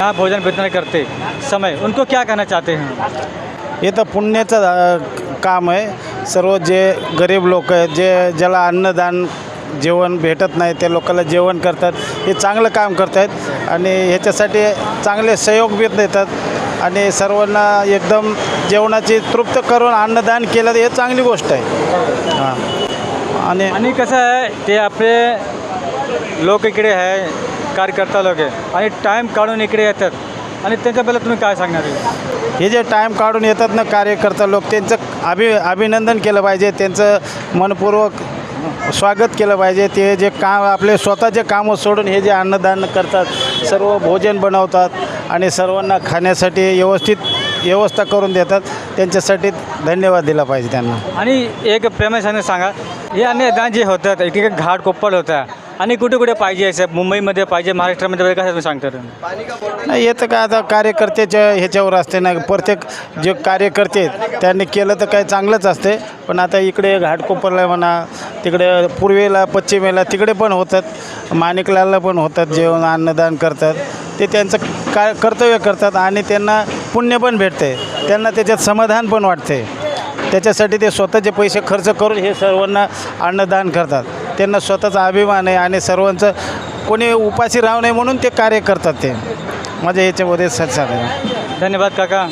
यहाँ भोजन वितरण करते समय उनको क्या कहना चाहते हैं? हे तर पुण्याचं काम आहे. सर्व जे गरीब लोक आहेत, ज्याला अन्नदान जेवण भेटत नाही, त्या लोकांना जेवण करतात. हे चांगलं काम करत आहेत आणि ह्याच्यासाठी चांगले सहयोग बी देतात आणि सर्वांना एकदम जेवणाची तृप्त करून अन्नदान केलं हे चांगली गोष्ट आहे. हां आणि कसं आहे ते आपले लोक इकडे आहे, कार्यकर्ता लोक आहे आणि टाईम काढून इकडे येतात आणि त्यांच्याबद्दल तुम्ही काय सांगणार आहे? हे जे टाईम काढून येतात ना कार्यकर्ता लोक, त्यांचं अभिनंदन केलं पाहिजे, त्यांचं मनपूर्वक स्वागत केलं पाहिजे. ते जे काम आपले स्वतःचे कामं सोडून हे जे अन्नदान करतात, सर्व भोजन बनवतात आणि सर्वांना खाण्यासाठी व्यवस्था करून देतात, त्यांच्यासाठी धन्यवाद दिला पाहिजे त्यांना. आणि एक प्रेमाने सांगा, हे अन्नदान जे होतात इकडे घाट कोप्पल होता आणि कुठे कुठे पाहिजे असं मुंबईमध्ये पाहिजे, महाराष्ट्रामध्ये पाहिजे, कसं तुम्ही सांगता? नाही येतं काय आता कार्यकर्त्याच्या ह्याच्यावर असते ना. प्रत्येक जे कार्यकर्ते त्यांनी केलं तर काय चांगलंच असते. पण आता इकडे घाटकोपरला म्हणा, तिकडे पूर्वेला पश्चिमेला तिकडे पण होतात, माणिकलालला पण होतात, जेवण अन्नदान करतात. ते त्यांचं कर्तव्य करतात आणि त्यांना पुण्य पण भेटते, त्यांना त्याच्यात समाधान पण वाटते. त्याच्यासाठी ते स्वतःचे पैसे खर्च करून हे सर्वांना अन्नदान करतात. त्यांना स्वतःचा अभिमान आहे आणि कोणी उपाशी राहू नये म्हणून ते कार्य करतात. ते माझ्या याच्यामध्ये सत्साग आहे. धन्यवाद काका.